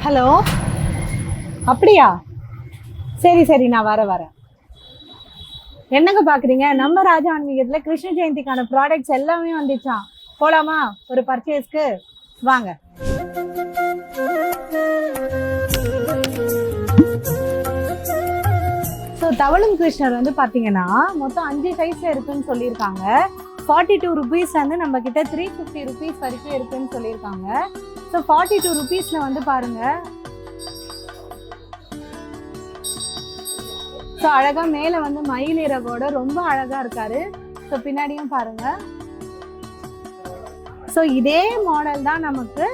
Hello, அப்படியா? சரி சரி, நான் வரேன். என்னங்க பாக்குறீங்க? நம்ம ராஜா ஆன்மீகத்துல கிருஷ்ண ஜெயந்திக்கான ப்ராடக்ட்ஸ் எல்லாமே வந்துச்சாம். போலாமா ஒரு பர்ச்சேஸ்க்கு? வாங்க. ஸோ தவளும் கிருஷ்ணர் வந்து பார்த்தீங்கன்னா மொத்தம் 5 சைஸ்ல இருக்குன்னு சொல்லியிருக்காங்க. 42 ருபீஸ் வந்து நம்ம கிட்ட 350 ருபீஸ் வரைக்கும் இருக்குன்னு சொல்லியிருக்காங்க. ஸோ 42 ருபீஸ்ல வந்து பாருங்க. ஸோ அழகா மேல வந்து மயில் இறகோட ரொம்ப அழகா இருக்காரு. ஸோ பின்னாடியும் பாருங்க. ஸோ இதே மாடல் தான் நமக்கு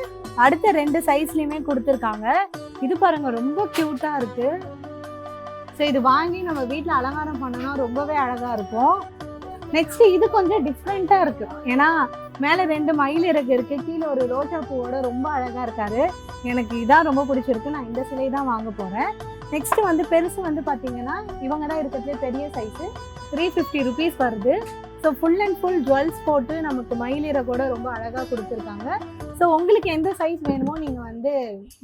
அடுத்த 2 சைஸ்லயுமே கொடுத்துருக்காங்க. இது பாருங்க, ரொம்ப கியூட்டா இருக்கு. ஸோ இது வாங்கி நம்ம வீட்டில் அலங்காரம் பண்ணோம்னா ரொம்பவே அழகா இருக்கும். நெக்ஸ்ட் இது கொஞ்சம் டிஃப்ரெண்டா இருக்கு. ஏன்னா மேல 2 மயில் இறகு இருக்கு, கீழே ஒரு ரோஜா பூவோட ரொம்ப அழகா இருக்காரு. எனக்கு இதான் ரொம்ப பிடிச்சிருக்கு. நான் இந்த சிலை தான் வாங்க போறேன். நெக்ஸ்ட் வந்து பெருசு வந்து பாத்தீங்கன்னா இவங்க தான் இருக்கிறதுலே பெரிய சைஸ், 350 ருபீஸ் வருது. So full and full jewels போட்டு நமக்கு மயில் இறகோட ரொம்ப அழகா கொடுத்துருக்காங்க. ஸோ உங்களுக்கு எந்த சைஸ் வேணுமோ நீங்கள் வந்து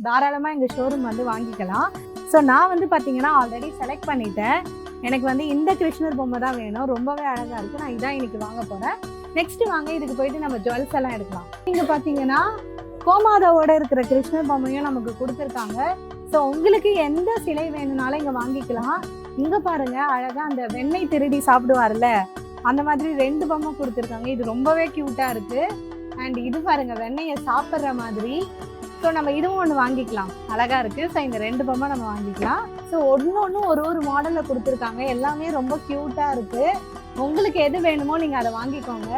தாராளமாக எங்கள் ஷோரூம் வந்து வாங்கிக்கலாம். ஸோ நான் வந்து பார்த்தீங்கன்னா ஆல்ரெடி செலக்ட் பண்ணிட்டேன். எனக்கு வந்து இந்த கிருஷ்ணர் பொம்மை தான் வேணும். ரொம்பவே அழகாக இருக்குது. நான் இதான் இன்னைக்கு வாங்க போகிறேன். நெக்ஸ்ட் வாங்க இதுக்கு போயிட்டு நம்ம ஜுவல்ஸ் எல்லாம் எடுக்கலாம். இங்கே பார்த்தீங்கன்னா கோமாதாவோட இருக்கிற கிருஷ்ணர் பொம்மையும் நமக்கு கொடுத்துருக்காங்க. ஸோ உங்களுக்கு எந்த சிலை வேணும்னாலும் இங்கே வாங்கிக்கலாம். இங்கே பாருங்க, அழகாக அந்த வெண்ணெய் திருடி சாப்பிடுவார்ல அந்த மாதிரி 2 பொம்மை கொடுத்துருக்காங்க. இது ரொம்பவே க்யூட்டாக இருக்குது. அண்ட் இது பாருங்க, வெண்ணெயை சாப்பிட்ற மாதிரி. ஸோ நம்ம இதுவும் ஒன்று வாங்கிக்கலாம், அழகாக இருக்குது. ஸோ இந்த 2 பொம்மை நம்ம வாங்கிக்கலாம். ஸோ ஒன்று ஒரு மாடலில் கொடுத்துருக்காங்க. எல்லாமே ரொம்ப க்யூட்டாக இருக்குது. உங்களுக்கு எது வேணுமோ நீங்கள் அதை வாங்கிக்கோங்க.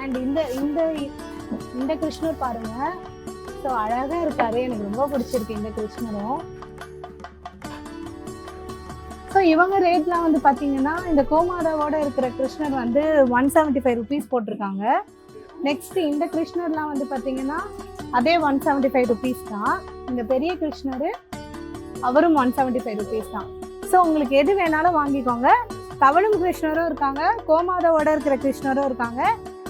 அண்ட் இந்த கிருஷ்ணர் பாருங்க, ஸோ அழகாக இருக்காரு. எனக்கு ரொம்ப பிடிச்சிருக்கு இந்த கிருஷ்ணரும். ஸோ இவங்க ரேட்லாம் வந்து பார்த்தீங்கன்னா இந்த கோமாதாவோட இருக்கிற கிருஷ்ணர் வந்து 175 ருபீஸ் போட்டிருக்காங்க. நெக்ஸ்ட் இந்த கிருஷ்ணர்லாம் வந்து பார்த்தீங்கன்னா அதே 175 ருபீஸ் தான். இந்த பெரிய கிருஷ்ணர் அவரும் 175 ருபீஸ் தான். ஸோ உங்களுக்கு எது வேணாலும் வாங்கிக்கோங்க. தவளும் கிருஷ்ணரும் இருக்காங்க, கோமாதாவோட இருக்கிற கிருஷ்ணரும் இருக்காங்க,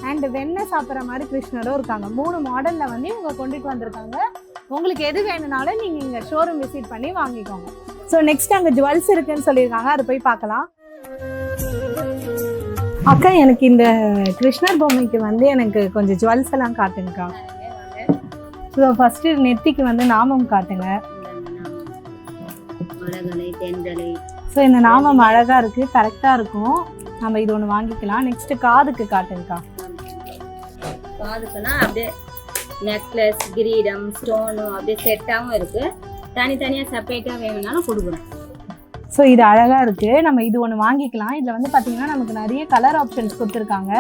அண்ட் வெண்ணெய் சாப்பிட்ற மாதிரி கிருஷ்ணரும் இருக்காங்க. 3 மாடலில் வந்து இவங்க கொண்டுட்டு வந்திருக்காங்க. உங்களுக்கு எது வேணும்னாலும் நீங்கள் இங்கே ஷோரூம் விசிட் பண்ணி வாங்கிக்கோங்க. ஸோ நெக்ஸ்ட் அங்கே ஜுவல்ஸ் இருக்குன்னு சொல்லியிருக்காங்க, அதை போய் பார்க்கலாம். அக்கா, எனக்கு இந்த கிருஷ்ணர் பொம்மைக்கு வந்து எனக்கு கொஞ்சம் ஜுவல்ஸ் எல்லாம் காட்டுங்கக்கா. ஸோ ஃபர்ஸ்ட் நெத்திக்கு வந்து நாமம் காட்டுங்க. ஸோ இந்த நாமம் அழகா இருக்கு, கரெக்டா இருக்கும். நம்ம இது ஒன்று வாங்கிக்கலாம். நெக்ஸ்ட் காதுக்கு காட்டுங்கக்கா. காதுக்குன்னா அப்படியே நெக்லஸ், கிரீடம், ஸ்டோனும் அப்படியே செட்டாகவும் இருக்கு. தனித்தனியாக செப்பரேட்டாக வேணும்னாலும் கொடுக்குறோம். ஸோ இது அழகா இருக்கு. நம்ம இது ஒன்று வாங்கிக்கலாம். இதில் வந்து பார்த்தீங்கன்னா நமக்கு நிறைய கலர் ஆப்ஷன்ஸ் கொடுத்துருக்காங்க.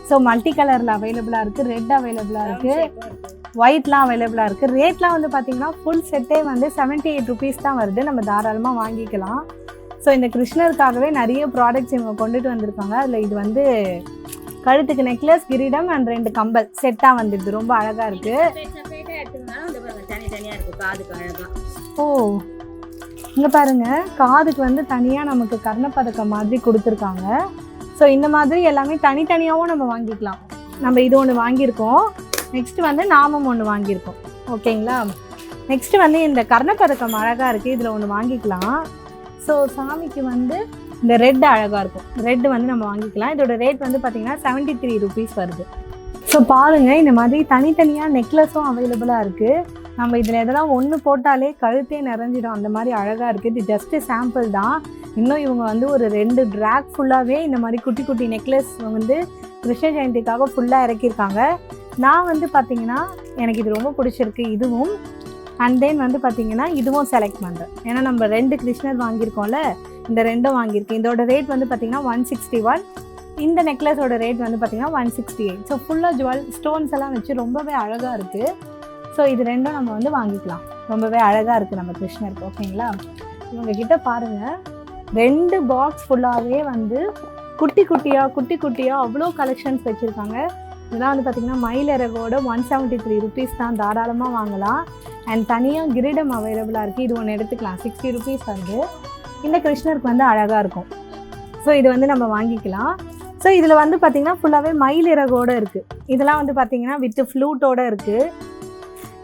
ஸோ மல்டி கலரில் அவைலபிளாக இருக்குது, ரெட் அவைலபிளாக இருக்குது, ஒயிட்லாம் அவைலபிளாக இருக்குது. ரேட்லாம் வந்து பார்த்தீங்கன்னா ஃபுல் செட்டே வந்து 78 ருபீஸ் தான் வருது. நம்ம தாராளமாக வாங்கிக்கலாம். ஸோ இந்த கிருஷ்ணருக்காகவே நிறைய ப்ராடக்ட்ஸ் இவங்க கொண்டுட்டு வந்திருக்காங்க. அதில் இது வந்து கழுத்துக்கு நெக்லஸ், கிரீடம் அண்ட் 2 கம்பல் செட்டாக வந்துடுது. ரொம்ப அழகாக இருக்குது. தனித்தனியாக இருக்குது காதுக்கு அழகாக. ஓ, இங்கே பாருங்க, காதுக்கு வந்து தனியாக நமக்கு கர்ணப்பதக்கம் மாதிரி கொடுத்துருக்காங்க. ஸோ இந்த மாதிரி எல்லாமே தனித்தனியாகவும் நம்ம வாங்கிக்கலாம். நம்ம இது ஒன்று வாங்கியிருக்கோம். நெக்ஸ்ட் வந்து நாமம் ஒன்று வாங்கியிருக்கோம். ஓகேங்களா? நெக்ஸ்ட் வந்து இந்த கர்ணப்பதக்கம் அழகாக இருக்குது, இதில் ஒன்று வாங்கிக்கலாம். ஸோ சாமிக்கு வந்து இந்த ரெட் அழகாக இருக்கும், ரெட்டு வந்து நம்ம வாங்கிக்கலாம். இதோட ரேட் வந்து பார்த்திங்கன்னா 73 ருபீஸ் வருது. ஸோ பாருங்கள், இந்த மாதிரி தனித்தனியாக நெக்லஸும் அவைலபிளாக இருக்குது. நம்ம இதில் எதெல்லாம் ஒன்று போட்டாலே கழுத்தே நிறைஞ்சிடும், அந்த மாதிரி அழகாக இருக்குது. இது ஜஸ்ட்டு சாம்பிள் தான். இன்னும் இவங்க வந்து ஒரு 2 ட்ராக் ஃபுல்லாகவே இந்த மாதிரி குட்டி குட்டி நெக்லஸ் வந்து கிருஷ்ண ஜெயந்திக்காக ஃபுல்லாக இறக்கியிருக்காங்க. நான் வந்து பார்த்திங்கன்னா எனக்கு இது ரொம்ப பிடிச்சிருக்கு இதுவும். அண்ட் தென் வந்து பார்த்திங்கன்னா இதுவும் செலக்ட் பண்ணுறேன். ஏன்னா நம்ம 2 கிருஷ்ணர் வாங்கியிருக்கோம்ல, இந்த 2ம் வாங்கியிருக்கேன். இதோட ரேட் வந்து பார்த்திங்கன்னா 161. இந்த நெக்லஸோட ரேட் வந்து பார்த்திங்கன்னா 168. ஸோ ஃபுல்லாக ஜுவல் ஸ்டோன்ஸ் எல்லாம் வச்சு ரொம்பவே அழகாக இருக்குது. ஸோ இது 2ம் நம்ம வந்து வாங்கிக்கலாம். ரொம்பவே அழகாக இருக்குது நம்ம கிருஷ்ணருக்கு. ஓகேங்களா? இவங்க கிட்ட பாருங்கள், 2 பாக்ஸ் ஃபுல்லாகவே வந்து குட்டி குட்டியாக அவ்வளோ கலெக்ஷன்ஸ் வச்சுருக்காங்க. இதெல்லாம் வந்து பார்த்திங்கன்னா மயில் இறகோட 173 ருபீஸ் தான். தாராளமாக வாங்கலாம். அண்ட் தனியாக கிரீடம் அவைலபிளாக இருக்குது. இது ஒன்று எடுத்துக்கலாம், 60 ருபீஸ் வருது. இந்த கிருஷ்ணருக்கு வந்து அழகாக இருக்கும். ஸோ இது வந்து நம்ம வாங்கிக்கலாம். ஸோ இதில் வந்து பார்த்திங்கன்னா ஃபுல்லாகவே மயில் இறகோடு இருக்குது. இதெல்லாம் வந்து பார்த்திங்கன்னா வித் ஃப்ளூட்டோடு இருக்குது.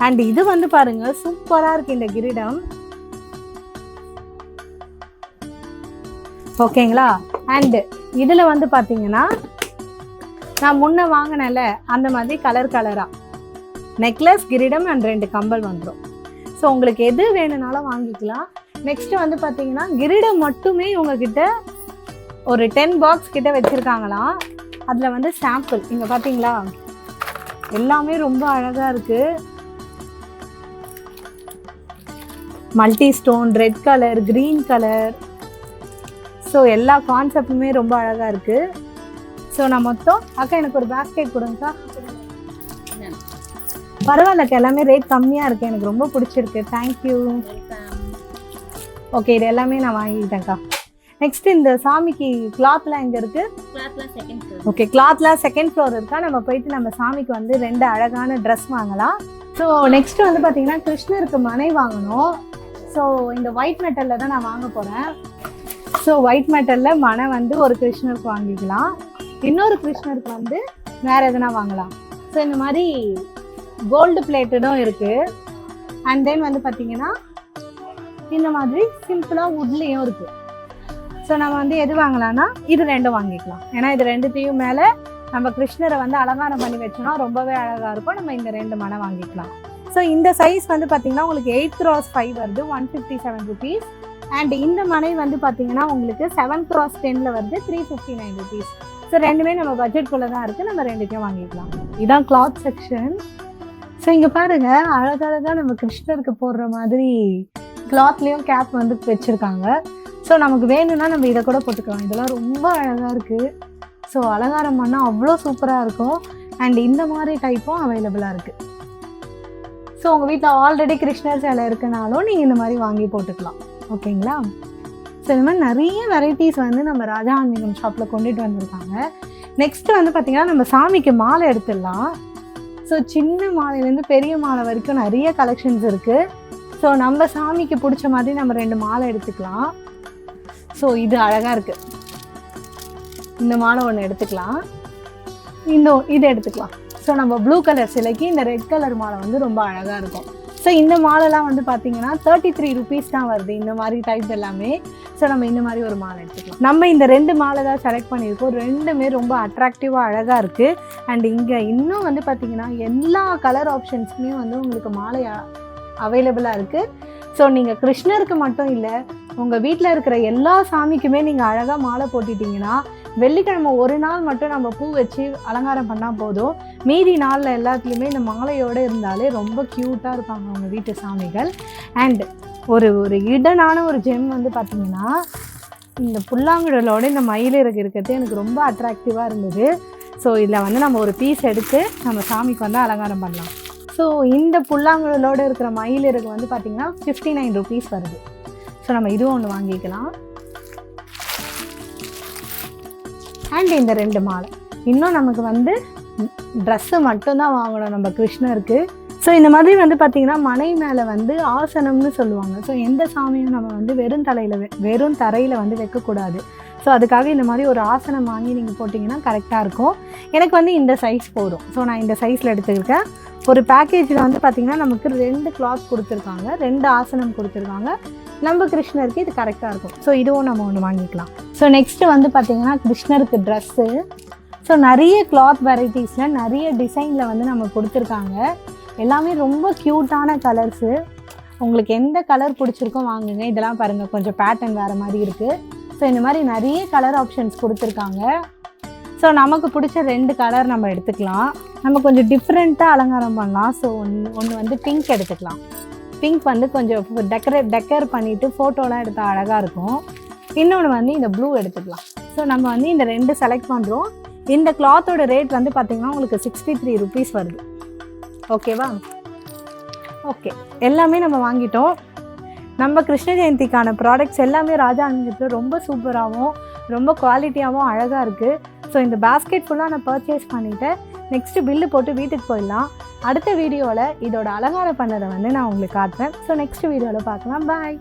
அண்ட் இது வந்து பாருங்க சூப்பராக இருக்குது இந்த கிரீடம். ஓகேங்களா. அண்டு இதில் வந்து பார்த்தீங்கன்னா நான் முன்ன வாங்கினேன்ல அந்த மாதிரி கலர் கலராக நெக்லஸ் கிரீடம் அண்ட் 2 கம்பல் வந்துடும். ஸோ உங்களுக்கு எது வேணும்னாலும் வாங்கிக்கலாம். நெக்ஸ்ட் வந்து பார்த்தீங்கன்னா கிரீடம் மட்டுமே உங்ககிட்ட ஒரு 10 பாக்ஸ் கிட்ட வச்சுருக்காங்களாம். அதில் வந்து சாம்பிள் இங்கே பார்த்தீங்களா எல்லாமே ரொம்ப அழகாக இருக்குது. Multi stone, red colour, green colour, so எல்லா கான்செப்டுமே ரொம்ப அழகாக இருக்குது. ஸோ நான் மொத்தம் அக்கா எனக்கு ஒரு பேஸ்கெட் கொடுங்கக்கா. பரவாயில்லக்கா, எல்லாமே ரேட் கம்மியாக இருக்குது, எனக்கு ரொம்ப பிடிச்சிருக்கு. தேங்க்யூ. ஓகே, இது எல்லாமே நான் வாங்கிட்டேன்க்கா. நெக்ஸ்ட் இந்த சாமிக்கு கிளாத்லாம் எங்கே இருக்குது? ஓகே, கிளாத்லாம் 2nd ஃப்ளோர் இருக்கா. நம்ம போயிட்டு நம்ம சாமிக்கு வந்து 2 அழகான ட்ரெஸ் வாங்கலாம். ஸோ நெக்ஸ்ட் வந்து பார்த்தீங்கன்னா கிருஷ்ணருக்கு மனை வாங்கணும். ஸோ இந்த ஒயிட் மெட்டலில் தான் நான் வாங்க போகிறேன். ஸோ ஒயிட் மெட்டலில் மனை வந்து ஒரு கிருஷ்ணருக்கு வாங்கிக்கலாம், இன்னொரு கிருஷ்ணருக்கு வந்து வேறு எதுனா வாங்கலாம். ஸோ இந்த மாதிரி கோல்டு பிளேட்டடும் இருக்குது. அண்ட் தென் வந்து பார்த்தீங்கன்னா இந்த மாதிரி சிம்பிளாக வுட்லேயும் இருக்குது. ஸோ நம்ம வந்து எது வாங்கலாம்னா இது 2 வாங்கிக்கலாம். ஏன்னா இது 2த்தையும் மேலே நம்ம கிருஷ்ணரை வந்து அலங்காரம் பண்ணி வச்சோம்னா ரொம்பவே அழகாக இருக்கும். நம்ம இந்த 2 மனை வாங்கிக்கலாம். ஸோ இந்த சைஸ் வந்து பார்த்தீங்கன்னா உங்களுக்கு 8x5 வருது, 157 ருபீஸ். அண்ட் இந்த மனை வந்து பார்த்தீங்கன்னா உங்களுக்கு 7x10 வருது, 359 ருபீஸ். ஸோ ரெண்டுமே நம்ம பட்ஜெட்குள்ளே தான் இருக்குது, நம்ம 2த்தையும் வாங்கிக்கலாம். இதான் கிளாத் செக்ஷன். ஸோ இங்கே பாருங்கள் அழகழகாக நம்ம கிருஷ்ணருக்கு போடுற மாதிரி கிளாத்லேயும் கேப் வந்து வச்சுருக்காங்க. ஸோ நமக்கு வேணும்னா நம்ம இதை கூட போட்டுக்கலாம். இதெல்லாம் ரொம்ப அழகாக இருக்குது. ஸோ அலங்காரம் பண்ணால் அவ்வளோ சூப்பராக இருக்கும். அண்ட் இந்த மாதிரி டைப்பும் அவைலபிளாக இருக்குது. ஸோ உங்கள் வீட்டில் ஆல்ரெடி கிருஷ்ணர் சிலை இருக்குனாலும் நீங்கள் இந்த மாதிரி வாங்கி போட்டுக்கலாம். ஓகேங்களா. ஸோ இந்த மாதிரி நிறைய வெரைட்டிஸ் வந்து நம்ம ராஜா ஆன்மீகம் ஷாப்பில் கொண்டுட்டு வந்திருக்காங்க. நெக்ஸ்ட்டு வந்து பார்த்திங்கன்னா நம்ம சாமிக்கு மாலை எடுத்துடலாம். ஸோ சின்ன மாலையிலேருந்து பெரிய மாலை வரைக்கும் நிறைய கலெக்ஷன்ஸ் இருக்குது. ஸோ நம்ம சாமிக்கு பிடிச்ச மாதிரி நம்ம 2 மாலை எடுத்துக்கலாம். ஸோ இது அழகாக இருக்குது, இந்த மாலை ஒன்று எடுத்துக்கலாம், இது எடுத்துக்கலாம். ஸோ நம்ம ப்ளூ கலர் சிலைக்கு இந்த ரெட் கலர் மாலை வந்து ரொம்ப அழகாக இருக்கும். ஸோ இந்த மாலைலாம் வந்து பார்த்தீங்கன்னா 33 ருபீஸ் தான் வருது, இந்த மாதிரி டைப் எல்லாமே. ஸோ நம்ம இந்த மாதிரி ஒரு மாலை எடுத்துக்கலாம். நம்ம இந்த 2 மாலை தான் செலக்ட் பண்ணியிருக்கோம். 2மே ரொம்ப அட்ராக்டிவாக அழகாக இருக்குது. அண்ட் இங்கே இன்னும் வந்து பார்த்திங்கன்னா எல்லா கலர் ஆப்ஷன்ஸுமே வந்து உங்களுக்கு மாலை அவைலபிளாக இருக்குது. ஸோ நீங்கள் கிருஷ்ணருக்கு மட்டும் இல்லை, உங்கள் வீட்டில் இருக்கிற எல்லா சாமிக்குமே நீங்கள் அழகாக மாலை போட்டுட்டிங்கன்னா வெள்ளிக்கிழமை ஒரு நாள் மட்டும் நம்ம பூ வச்சு அலங்காரம் பண்ணால் போதும். மீதி நாளில் எல்லாத்துலேயுமே இந்த மாலையோடு இருந்தாலே ரொம்ப க்யூட்டாக இருப்பாங்க அவங்க வீட்டு சாமிகள். அண்ட் ஒரு இடனான ஒரு ஜெம் வந்து பார்த்திங்கன்னா இந்த புல்லாங்குழலோட இந்த மயிலிறகு இருக்கிறது எனக்கு ரொம்ப அட்ராக்டிவாக இருந்தது. ஸோ இதில் வந்து நம்ம ஒரு பீஸ் எடுத்து நம்ம சாமிக்கு வந்து அலங்காரம் பண்ணலாம். ஸோ இந்த புல்லாங்குழலோடு இருக்கிற மயிலிறகு வந்து பார்த்திங்கன்னா 59 ருபீஸ் வருது. ஸோ நம்ம இதுவும் ஒன்று வாங்கிக்கலாம். அண்ட் இந்த 2 மாலை. இன்னும் நமக்கு வந்து ட்ரெஸ்ஸு மட்டும்தான் வாங்கணும் நம்ம கிருஷ்ணருக்கு. ஸோ இந்த மாதிரி வந்து பார்த்திங்கன்னா மனை மேலே வந்து ஆசனம்னு சொல்லுவாங்க. ஸோ எந்த சாமியும் நம்ம வந்து வெறும் தரையில் வந்து வைக்கக்கூடாது. ஸோ அதுக்காக இந்த மாதிரி ஒரு ஆசனம் வாங்கி நீங்கள் போட்டிங்கன்னா கரெக்டாக இருக்கும். எனக்கு வந்து இந்த சைஸ் போதும். ஸோ நான் இந்த சைஸில் எடுத்துக்கிட்டேன். ஒரு பேக்கேஜில் வந்து பார்த்திங்கன்னா நமக்கு 2 கிளாத் கொடுத்துருக்காங்க, 2 ஆசனம் கொடுத்துருக்காங்க. நம்ம கிருஷ்ணருக்கு இது கரெக்டாக இருக்கும். ஸோ இதுவும் நம்ம ஒன்று வாங்கிக்கலாம். ஸோ நெக்ஸ்ட்டு வந்து பார்த்திங்கன்னா கிருஷ்ணருக்கு ட்ரெஸ்ஸு. ஸோ நிறைய கிளாத் வெரைட்டிஸில் நிறைய டிசைனில் வந்து நம்ம கொடுத்துருக்காங்க. எல்லாமே ரொம்ப க்யூட்டான கலர்ஸு. உங்களுக்கு எந்த கலர் பிடிச்சிருக்கோ வாங்குங்க. இதெல்லாம் பாருங்கள் கொஞ்சம் பேட்டர்ன் வேறு மாதிரி இருக்குது. ஸோ இந்த மாதிரி நிறைய கலர் ஆப்ஷன்ஸ் கொடுத்துருக்காங்க. ஸோ நமக்கு பிடிச்ச 2 கலர் நம்ம எடுத்துக்கலாம். நம்ம கொஞ்சம் டிஃப்ரெண்ட்டாக அலங்காரம் பண்ணலாம். ஸோ ஒன்று வந்து பிங்க் எடுத்துக்கலாம். பிங்க் வந்து கொஞ்சம் டெக்கர் பண்ணிவிட்டு ஃபோட்டோலாம் எடுத்தால் அழகாக இருக்கும். இன்னொன்று வந்து இந்த ப்ளூ எடுத்துக்கலாம். ஸோ நம்ம வந்து இந்த 2 செலக்ட் பண்ணுறோம். இந்த கிளாத்தோட ரேட் வந்து பார்த்திங்கன்னா உங்களுக்கு 63 ருபீஸ் வருது. ஓகேவா. ஓகே, எல்லாமே நம்ம வாங்கிட்டோம். நம்ம கிருஷ்ண ஜெயந்திக்கான ப்ராடக்ட்ஸ் எல்லாமே ராஜா ஆன்மீகத்தில் ரொம்ப சூப்பராகவும் ரொம்ப குவாலிட்டியாகவும் அழகாக இருக்குது. ஸோ இந்த பேஸ்கெட் ஃபுல்லாக நான் பர்ச்சேஸ் பண்ணிவிட்டேன். நெக்ஸ்ட்டு பில்லு போட்டு வீட்டுக்கு போயிடலாம். அடுத்த வீடியோவில் இதோட அலங்காரம் பண்ணதை வந்து நான் உங்களுக்கு காட்டுறேன். ஸோ நெக்ஸ்ட் வீடியோவில் பார்க்கலாம். பாய்.